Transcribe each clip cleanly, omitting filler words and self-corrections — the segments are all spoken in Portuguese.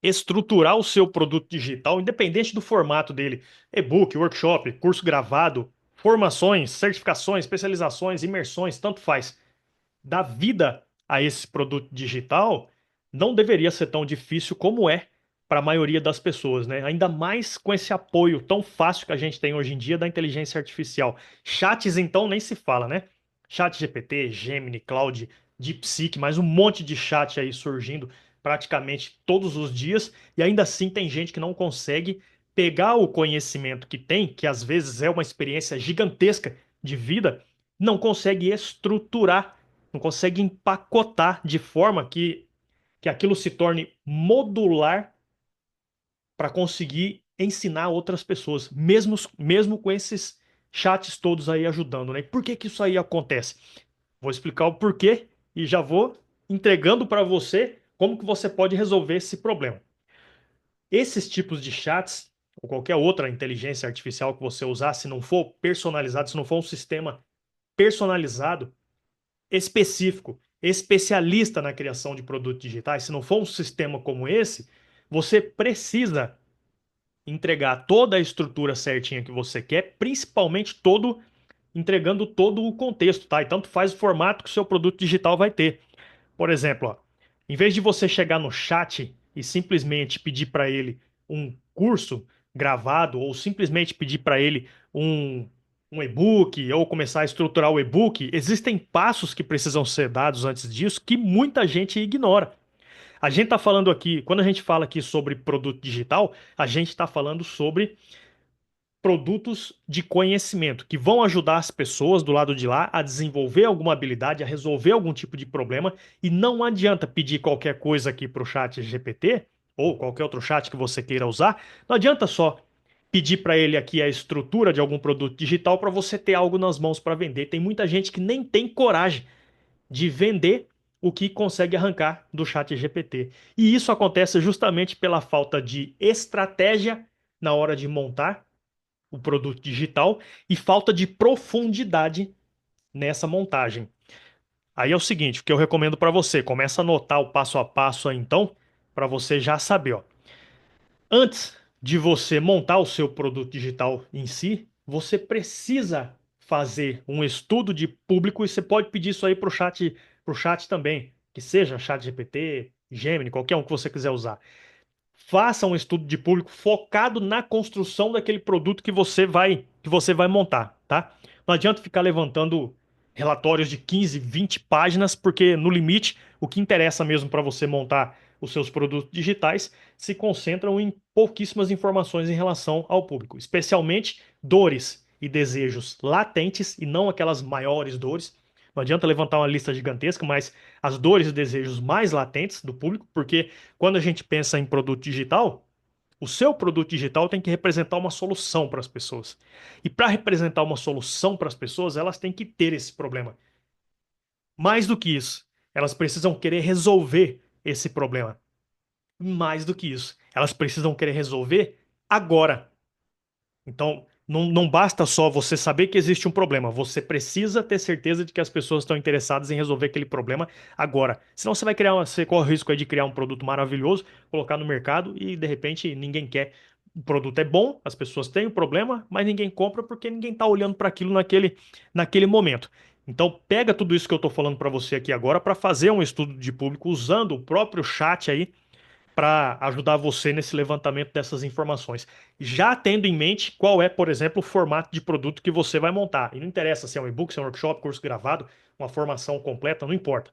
estruturar o seu produto digital, independente do formato dele, e-book, workshop, curso gravado, formações, certificações, especializações, imersões, tanto faz, dar vida a esse produto digital, não deveria ser tão difícil como é para a maioria das pessoas, né? Ainda mais com esse apoio tão fácil que a gente tem hoje em dia da inteligência artificial. Chats, então, nem se fala, né? Chat GPT, Gemini, Claude, DeepSeek, mais um monte de chat aí surgindo praticamente todos os dias, e ainda assim tem gente que não consegue pegar o conhecimento que tem, que às vezes é uma experiência gigantesca de vida, não consegue estruturar, não consegue empacotar de forma que aquilo se torne modular para conseguir ensinar outras pessoas, mesmo com esses chats todos aí ajudando, né? E por que que isso aí acontece? Vou explicar o porquê e já vou entregando para você como que você pode resolver esse problema. Esses tipos de chats, ou qualquer outra inteligência artificial que você usar, se não for personalizado, se não for um sistema personalizado, específico, especialista na criação de produtos digitais, se não for um sistema como esse, você precisa entregar toda a estrutura certinha que você quer, principalmente entregando todo o contexto, tá? E tanto faz o formato que o seu produto digital vai ter. Por exemplo, ó, em vez de você chegar no chat e simplesmente pedir para ele um curso gravado ou simplesmente pedir para ele um e-book ou começar a estruturar o e-book, existem passos que precisam ser dados antes disso que muita gente ignora. A gente está falando aqui, quando a gente fala aqui sobre produto digital, a gente está falando sobre produtos de conhecimento que vão ajudar as pessoas do lado de lá a desenvolver alguma habilidade, a resolver algum tipo de problema. E não adianta pedir qualquer coisa aqui para o chat GPT ou qualquer outro chat que você queira usar. Não adianta só pedir para ele aqui a estrutura de algum produto digital para você ter algo nas mãos para vender. Tem muita gente que nem tem coragem de vender o que consegue arrancar do chat GPT. E isso acontece justamente pela falta de estratégia na hora de montar o produto digital e falta de profundidade nessa montagem. Aí é o seguinte, o que eu recomendo para você, começa a anotar o passo a passo aí, então, para você já saber, ó. Antes de você montar o seu produto digital em si, você precisa fazer um estudo de público e você pode pedir isso aí pro chat também, que seja chat GPT, Gemini, qualquer um que você quiser usar. Faça um estudo de público focado na construção daquele produto que você vai montar, tá? Não adianta ficar levantando relatórios de 15, 20 páginas, porque no limite o que interessa mesmo para você montar os seus produtos digitais se concentram em pouquíssimas informações em relação ao público, especialmente dores e desejos latentes e não aquelas maiores dores. Não adianta levantar uma lista gigantesca, mas as dores e desejos mais latentes do público, porque quando a gente pensa em produto digital, o seu produto digital tem que representar uma solução para as pessoas. E para representar uma solução para as pessoas, elas têm que ter esse problema. Mais do que isso, elas precisam querer resolver esse problema. Mais do que isso, elas precisam querer resolver agora. Então, não basta só você saber que existe um problema, você precisa ter certeza de que as pessoas estão interessadas em resolver aquele problema agora. Senão você corre o risco aí de criar um produto maravilhoso, colocar no mercado e de repente ninguém quer. O produto é bom, as pessoas têm o problema, mas ninguém compra porque ninguém está olhando para aquilo naquele momento. Então, pega tudo isso que eu estou falando para você aqui agora para fazer um estudo de público usando o próprio chat aí para ajudar você nesse levantamento dessas informações. Já tendo em mente qual é, por exemplo, o formato de produto que você vai montar. E não interessa se é um e-book, se é um workshop, curso gravado, uma formação completa, não importa.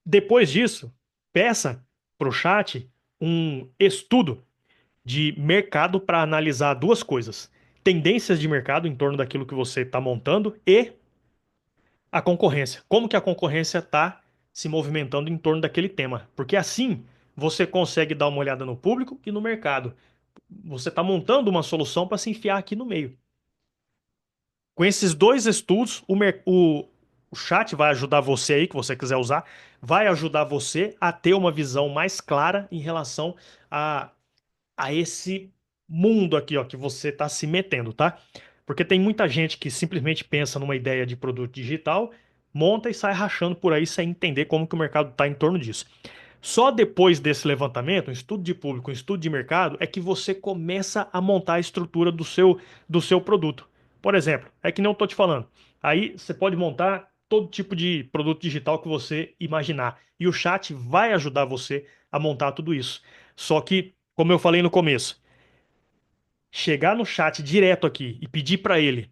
Depois disso, peça para o chat um estudo de mercado para analisar duas coisas: tendências de mercado em torno daquilo que você está montando e a concorrência. Como que a concorrência está se movimentando em torno daquele tema? Porque assim você consegue dar uma olhada no público e no mercado. Você está montando uma solução para se enfiar aqui no meio. Com esses dois estudos, o chat vai ajudar você aí, que você quiser usar, vai ajudar você a ter uma visão mais clara em relação a, a esse mundo aqui, ó, que você está se metendo, tá? Porque tem muita gente que simplesmente pensa numa ideia de produto digital, monta e sai rachando por aí sem entender como que o mercado está em torno disso. Só depois desse levantamento, um estudo de público, um estudo de mercado, é que você começa a montar a estrutura do seu produto. Por exemplo, é que nem eu estou te falando. Aí você pode montar todo tipo de produto digital que você imaginar. E o chat vai ajudar você a montar tudo isso. Só que, como eu falei no começo, chegar no chat direto aqui e pedir para ele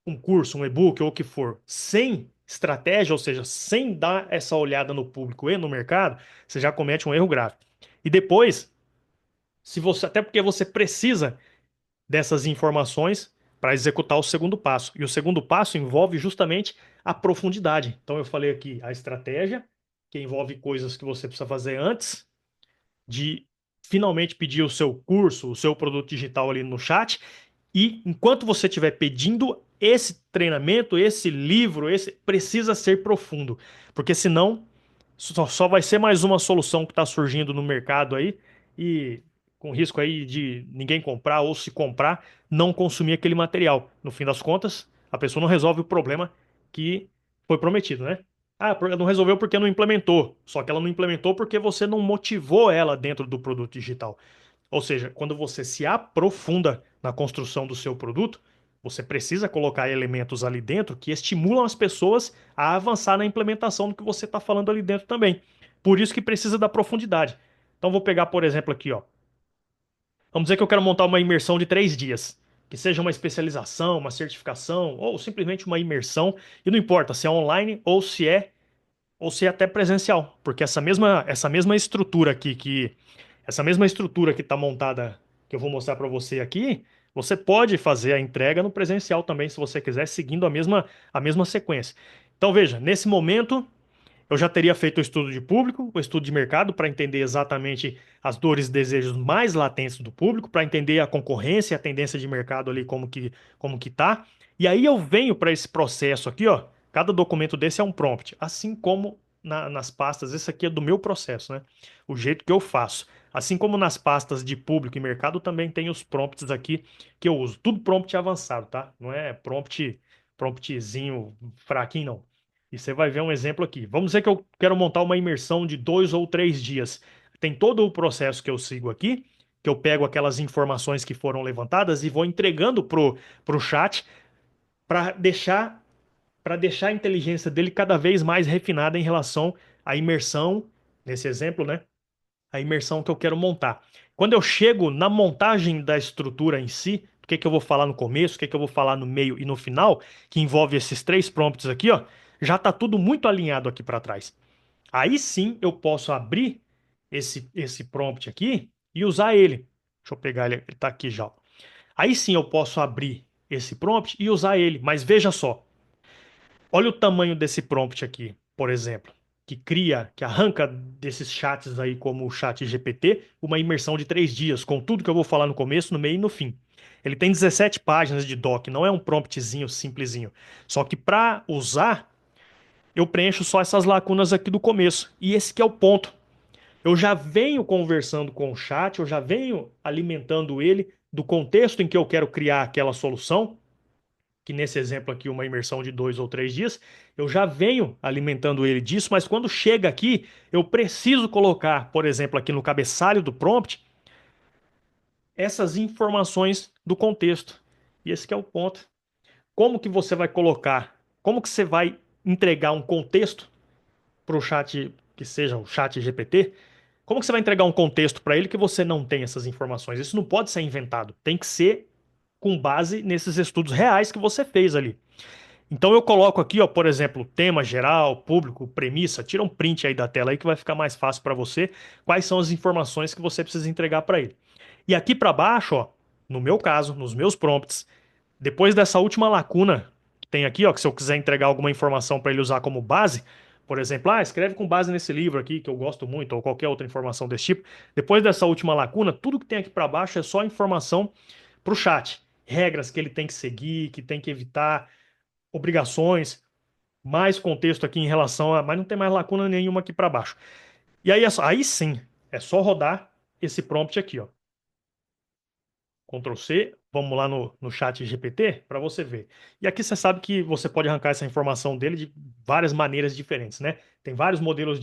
um curso, um e-book ou o que for, sem estratégia, ou seja, sem dar essa olhada no público e no mercado, você já comete um erro grave. E depois, se você, até porque você precisa dessas informações para executar o segundo passo. E o segundo passo envolve justamente a profundidade. Então eu falei aqui a estratégia, que envolve coisas que você precisa fazer antes de finalmente pedir o seu curso, o seu produto digital ali no chat. E enquanto você estiver pedindo esse treinamento, esse livro, esse precisa ser profundo, porque senão só vai ser mais uma solução que está surgindo no mercado aí e com risco aí de ninguém comprar ou se comprar, não consumir aquele material. No fim das contas, a pessoa não resolve o problema que foi prometido, né? Ah, não resolveu porque não implementou. Só que ela não implementou porque você não motivou ela dentro do produto digital. Ou seja, quando você se aprofunda na construção do seu produto, você precisa colocar elementos ali dentro que estimulam as pessoas a avançar na implementação do que você está falando ali dentro também. Por isso que precisa da profundidade. Então vou pegar, por exemplo, aqui, ó. Vamos dizer que eu quero montar uma imersão de 3 dias, que seja uma especialização, uma certificação ou simplesmente uma imersão. E não importa se é online ou se é até presencial, porque essa mesma estrutura aqui essa mesma estrutura que está montada, que eu vou mostrar para você aqui, você pode fazer a entrega no presencial também, se você quiser, seguindo a mesma sequência. Então veja, nesse momento eu já teria feito o estudo de público, o estudo de mercado, para entender exatamente as dores e desejos mais latentes do público, para entender a concorrência, a tendência de mercado ali, como que tá. E aí eu venho para esse processo aqui, ó. Cada documento desse é um prompt, assim como nas pastas, esse aqui é do meu processo, né? O jeito que eu faço. Assim como nas pastas de público e mercado, também tem os prompts aqui que eu uso. Tudo prompt avançado, tá? Não é promptzinho fraquinho, não. E você vai ver um exemplo aqui. Vamos dizer que eu quero montar uma imersão de 2 ou 3 dias. Tem todo o processo que eu sigo aqui, que eu pego aquelas informações que foram levantadas e vou entregando pro chat para deixar a inteligência dele cada vez mais refinada em relação à imersão, nesse exemplo, né? A imersão que eu quero montar. Quando eu chego na montagem da estrutura em si, o que que eu vou falar no começo, o que que eu vou falar no meio e no final, que envolve esses 3 prompts aqui, ó, já está tudo muito alinhado aqui para trás. Aí sim eu posso abrir esse prompt aqui e usar ele. Deixa eu pegar ele, ele está aqui já. Aí sim eu posso abrir esse prompt e usar ele, mas veja só. Olha o tamanho desse prompt aqui, por exemplo, que arranca desses chats aí, como o chat GPT, uma imersão de 3 dias, com tudo que eu vou falar no começo, no meio e no fim. Ele tem 17 páginas de doc, não é um promptzinho simplesinho. Só que para usar, eu preencho só essas lacunas aqui do começo. E esse que é o ponto. Eu já venho conversando com o chat, eu já venho alimentando ele do contexto em que eu quero criar aquela solução, que nesse exemplo aqui, uma imersão de 2 ou 3 dias, eu já venho alimentando ele disso, mas quando chega aqui, eu preciso colocar, por exemplo, aqui no cabeçalho do prompt, essas informações do contexto. E esse que é o ponto. Como que você vai colocar, como que você vai entregar um contexto para o chat, que seja o chat GPT, como que você vai entregar um contexto para ele que você não tem essas informações? Isso não pode ser inventado, tem que ser com base nesses estudos reais que você fez ali. Então eu coloco aqui, ó, por exemplo, tema geral, público, premissa, tira um print aí da tela aí que vai ficar mais fácil para você, quais são as informações que você precisa entregar para ele. E aqui para baixo, ó, no meu caso, nos meus prompts, depois dessa última lacuna que tem aqui, ó, que se eu quiser entregar alguma informação para ele usar como base, por exemplo, escreve com base nesse livro aqui que eu gosto muito, ou qualquer outra informação desse tipo. Depois dessa última lacuna, tudo que tem aqui para baixo é só informação para o chat. Regras que ele tem que seguir, que tem que evitar, obrigações, mais contexto aqui em relação a. Mas não tem mais lacuna nenhuma aqui para baixo. E aí, aí sim, é só rodar esse prompt aqui, ó. Ctrl C, vamos lá no chat GPT para você ver. E aqui você sabe que você pode arrancar essa informação dele de várias maneiras diferentes, né? Tem vários modelos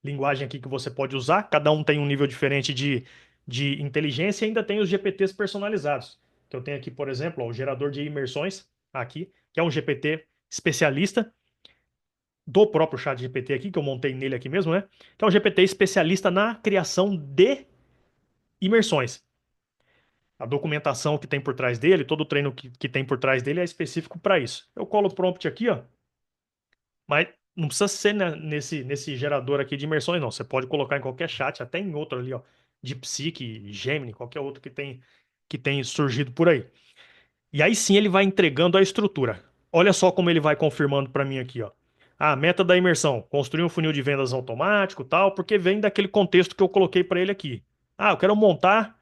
linguagem aqui que você pode usar. Cada um tem um nível diferente de inteligência e ainda tem os GPTs personalizados. Que eu tenho aqui, por exemplo, ó, o gerador de imersões aqui, que é um GPT especialista do próprio chat GPT aqui, que eu montei nele aqui mesmo, né? Que é um GPT especialista na criação de imersões. A documentação que tem por trás dele, todo o treino que tem por trás dele é específico para isso. Eu colo o prompt aqui, ó, mas não precisa ser nesse gerador aqui de imersões, não. Você pode colocar em qualquer chat, até em outro ali, ó, DeepSeek, Gemini, qualquer outro que tem surgido por aí. E aí sim ele vai entregando a estrutura. Olha só como ele vai confirmando para mim aqui, ó. A meta da imersão, construir um funil de vendas automático, tal, porque vem daquele contexto que eu coloquei para ele aqui. Ah, eu quero montar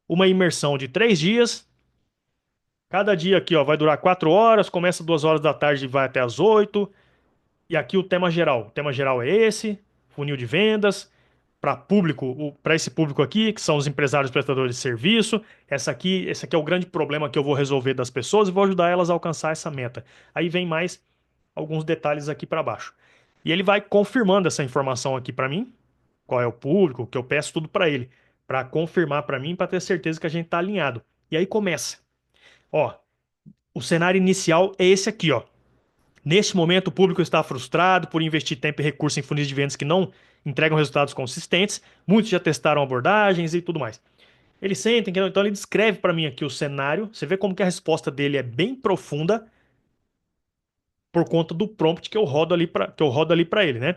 uma imersão de 3 dias. Cada dia aqui, ó, vai durar 4 horas, começa 2 horas da tarde e vai até as 8. E aqui o tema geral. O tema geral é esse, funil de vendas, para público, para esse público aqui, que são os empresários prestadores de serviço. Esse aqui é o grande problema que eu vou resolver das pessoas e vou ajudar elas a alcançar essa meta. Aí vem mais alguns detalhes aqui para baixo. E ele vai confirmando essa informação aqui para mim, qual é o público, que eu peço tudo para ele, para confirmar para mim, para ter certeza que a gente está alinhado. E aí começa. Ó, o cenário inicial é esse aqui, ó. Neste momento, o público está frustrado por investir tempo e recurso em funis de vendas que não entregam resultados consistentes. Muitos já testaram abordagens e tudo mais. Eles sentem que então ele descreve para mim aqui o cenário. Você vê como que a resposta dele é bem profunda por conta do prompt que eu rodo ali para ele, né?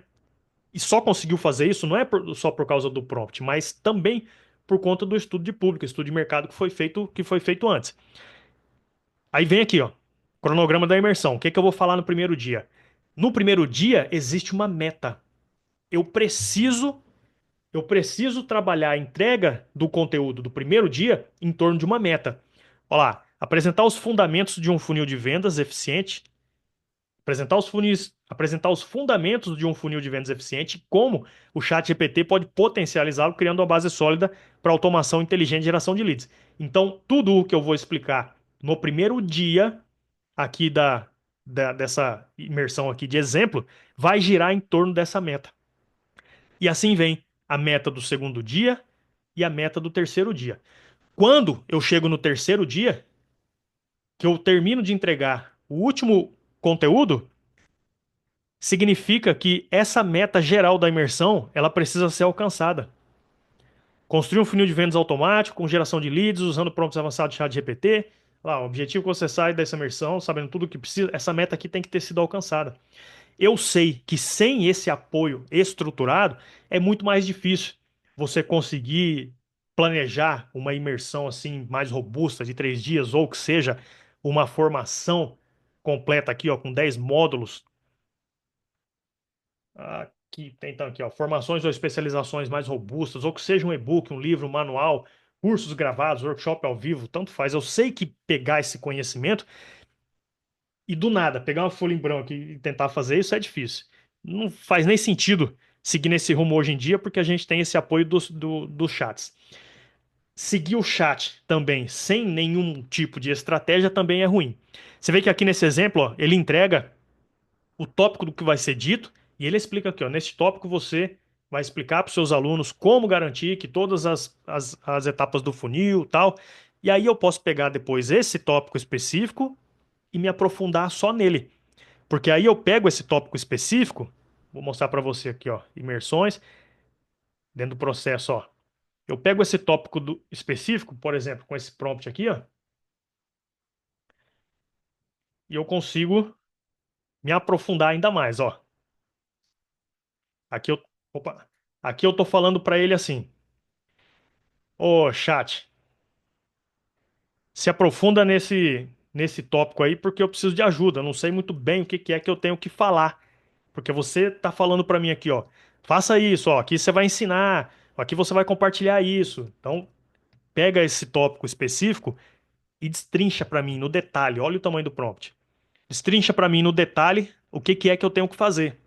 E só conseguiu fazer isso não é só por causa do prompt, mas também por conta do estudo de público, estudo de mercado que foi feito antes. Aí vem aqui, ó, cronograma da imersão. O que que eu vou falar no primeiro dia? No primeiro dia existe uma meta. Eu preciso eu preciso trabalhar a entrega do conteúdo do primeiro dia em torno de uma meta. Olha lá, apresentar os fundamentos de um funil de vendas eficiente, apresentar os fundamentos de um funil de vendas eficiente, e como o chat GPT pode potencializá-lo criando uma base sólida para automação inteligente e geração de leads. Então, tudo o que eu vou explicar no primeiro dia aqui dessa imersão aqui de exemplo vai girar em torno dessa meta. E assim vem a meta do segundo dia e a meta do terceiro dia. Quando eu chego no terceiro dia, que eu termino de entregar o último conteúdo, significa que essa meta geral da imersão, ela precisa ser alcançada. Construir um funil de vendas automático com geração de leads usando prompts avançados de chat GPT. Lá, o objetivo é que você sai dessa imersão sabendo tudo o que precisa, essa meta aqui tem que ter sido alcançada. Eu sei que sem esse apoio estruturado é muito mais difícil você conseguir planejar uma imersão assim mais robusta de 3 dias ou que seja uma formação completa aqui, ó, com 10 módulos. Aqui tem então aqui, ó, formações ou especializações mais robustas, ou que seja um e-book, um livro, um manual, cursos gravados, workshop ao vivo, tanto faz. Eu sei que pegar esse conhecimento e do nada, pegar uma folha em branco e tentar fazer isso é difícil. Não faz nem sentido seguir nesse rumo hoje em dia, porque a gente tem esse apoio dos chats. Seguir o chat também sem nenhum tipo de estratégia também é ruim. Você vê que aqui nesse exemplo, ó, ele entrega o tópico do que vai ser dito e ele explica aqui, ó, nesse tópico você vai explicar para os seus alunos como garantir que todas as etapas do funil tal. E aí eu posso pegar depois esse tópico específico e me aprofundar só nele. Porque aí eu pego esse tópico específico, vou mostrar para você aqui, ó, imersões, dentro do processo, ó. Eu pego esse tópico específico, por exemplo, com esse prompt aqui, ó, e eu consigo me aprofundar ainda mais, ó. Aqui eu, opa, aqui eu tô falando para ele assim: "Ô, chat, se aprofunda nesse tópico aí porque eu preciso de ajuda, eu não sei muito bem o que que é que eu tenho que falar, porque você tá falando para mim aqui, ó, faça isso, ó, aqui você vai ensinar, aqui você vai compartilhar isso. Então, pega esse tópico específico e destrincha para mim no detalhe. Olha o tamanho do prompt. Destrincha para mim no detalhe o que que é que eu tenho que fazer.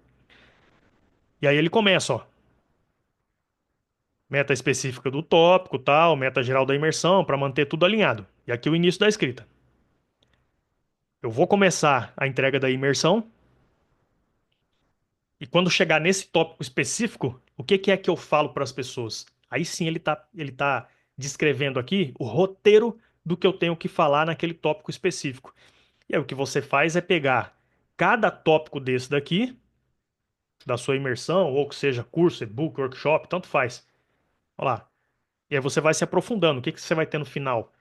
E aí ele começa, ó. Meta específica do tópico, tal, meta geral da imersão, para manter tudo alinhado. E aqui o início da escrita. Eu vou começar a entrega da imersão e quando chegar nesse tópico específico, O que que é que eu falo para as pessoas? Aí sim ele tá descrevendo aqui o roteiro do que eu tenho que falar naquele tópico específico. E aí o que você faz é pegar cada tópico desse daqui, da sua imersão, ou que seja curso, e-book, workshop, tanto faz. Olha lá. E aí você vai se aprofundando. O que que você vai ter no final?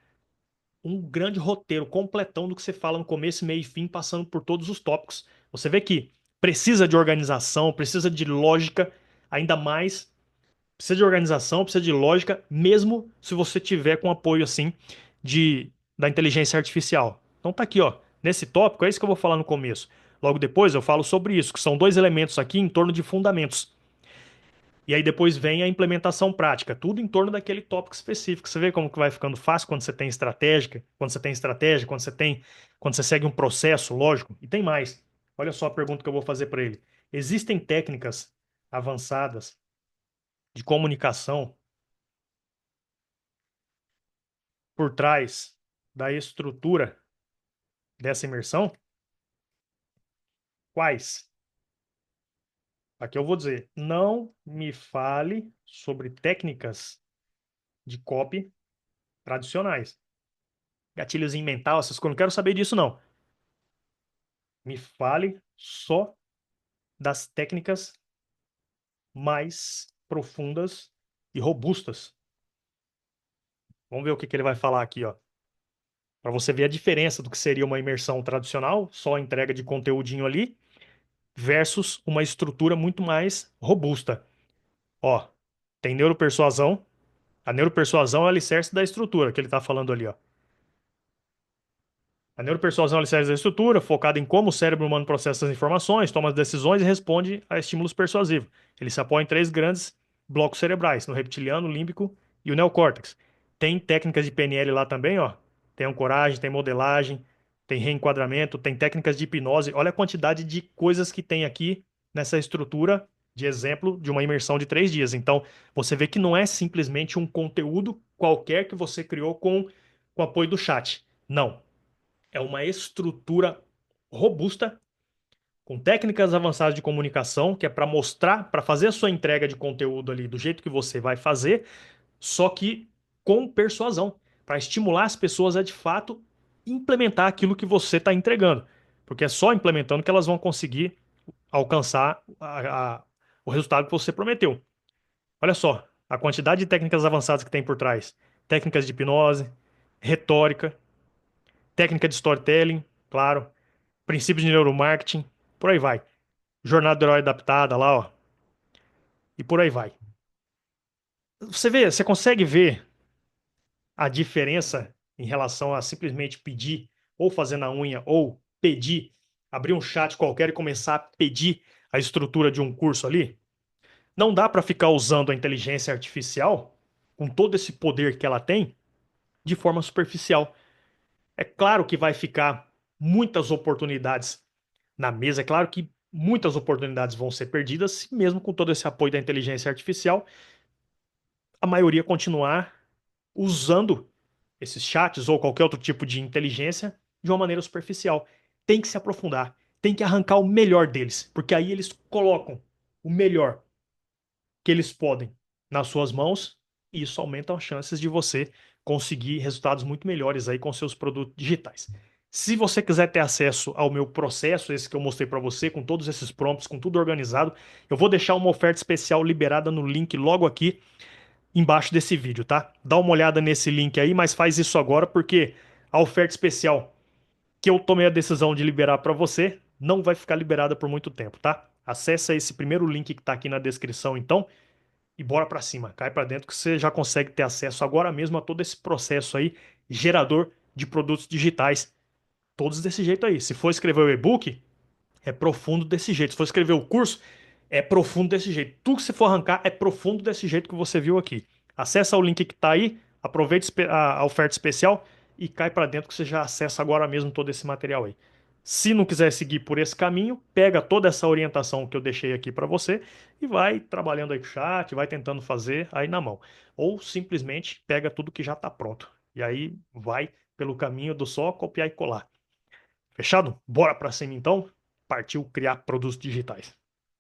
Um grande roteiro completão do que você fala no começo, meio e fim, passando por todos os tópicos. Você vê que precisa de organização, precisa de lógica, ainda mais precisa de organização, precisa de lógica, mesmo se você tiver com apoio assim da inteligência artificial. Então tá aqui, ó, nesse tópico, é isso que eu vou falar no começo. Logo depois eu falo sobre isso, que são dois elementos aqui em torno de fundamentos. E aí depois vem a implementação prática, tudo em torno daquele tópico específico. Você vê como que vai ficando fácil quando você tem estratégia, quando você segue um processo lógico. E tem mais. Olha só a pergunta que eu vou fazer para ele. Existem técnicas avançadas de comunicação por trás da estrutura dessa imersão? Quais? Aqui eu vou dizer, não me fale sobre técnicas de copy tradicionais. Gatilhozinho mental, essas coisas, não quero saber disso não. Me fale só das técnicas mais profundas e robustas. Vamos ver o que que ele vai falar aqui, ó. Para você ver a diferença do que seria uma imersão tradicional, só a entrega de conteúdinho ali, versus uma estrutura muito mais robusta. Ó, tem neuropersuasão. A neuropersuasão é o alicerce da estrutura que ele está falando ali, ó. A neuropersuasão é o alicerce da estrutura, focada em como o cérebro humano processa as informações, toma as decisões e responde a estímulos persuasivos. Ele se apoia em três grandes blocos cerebrais, no reptiliano, límbico e o neocórtex. Tem técnicas de PNL lá também, ó. Tem ancoragem, tem modelagem, tem reenquadramento, tem técnicas de hipnose. Olha a quantidade de coisas que tem aqui nessa estrutura de exemplo de uma imersão de 3 dias. Então, você vê que não é simplesmente um conteúdo qualquer que você criou com apoio do chat. Não, é uma estrutura robusta, com técnicas avançadas de comunicação, que é para mostrar, para fazer a sua entrega de conteúdo ali do jeito que você vai fazer, só que com persuasão, para estimular as pessoas a de fato implementar aquilo que você está entregando. Porque é só implementando que elas vão conseguir alcançar o resultado que você prometeu. Olha só, a quantidade de técnicas avançadas que tem por trás: técnicas de hipnose, retórica, técnica de storytelling, claro, princípios de neuromarketing, por aí vai. Jornada do herói adaptada lá, ó. E por aí vai. Você vê, você consegue ver a diferença em relação a simplesmente pedir, ou fazer na unha, ou pedir, abrir um chat qualquer e começar a pedir a estrutura de um curso ali? Não dá para ficar usando a inteligência artificial, com todo esse poder que ela tem, de forma superficial. É claro que vai ficar muitas oportunidades na mesa. É claro que muitas oportunidades vão ser perdidas, mesmo com todo esse apoio da inteligência artificial, a maioria continuar usando esses chats ou qualquer outro tipo de inteligência de uma maneira superficial. Tem que se aprofundar, tem que arrancar o melhor deles, porque aí eles colocam o melhor que eles podem nas suas mãos e isso aumenta as chances de você conseguir resultados muito melhores aí com seus produtos digitais. Se você quiser ter acesso ao meu processo, esse que eu mostrei para você, com todos esses prompts, com tudo organizado, eu vou deixar uma oferta especial liberada no link logo aqui embaixo desse vídeo, tá? Dá uma olhada nesse link aí, mas faz isso agora porque a oferta especial que eu tomei a decisão de liberar para você não vai ficar liberada por muito tempo, tá? Acesse esse primeiro link que está aqui na descrição, então, e bora para cima. Cai para dentro que você já consegue ter acesso agora mesmo a todo esse processo aí, gerador de produtos digitais, todos desse jeito aí. Se for escrever o e-book, é profundo desse jeito. Se for escrever o curso, é profundo desse jeito. Tudo que você for arrancar é profundo desse jeito que você viu aqui. Acessa o link que está aí, aproveita a oferta especial e cai para dentro que você já acessa agora mesmo todo esse material aí. Se não quiser seguir por esse caminho, pega toda essa orientação que eu deixei aqui para você e vai trabalhando aí com o chat, vai tentando fazer aí na mão. Ou simplesmente pega tudo que já está pronto. E aí vai pelo caminho do só copiar e colar. Fechado? Bora para cima então? Partiu criar produtos digitais.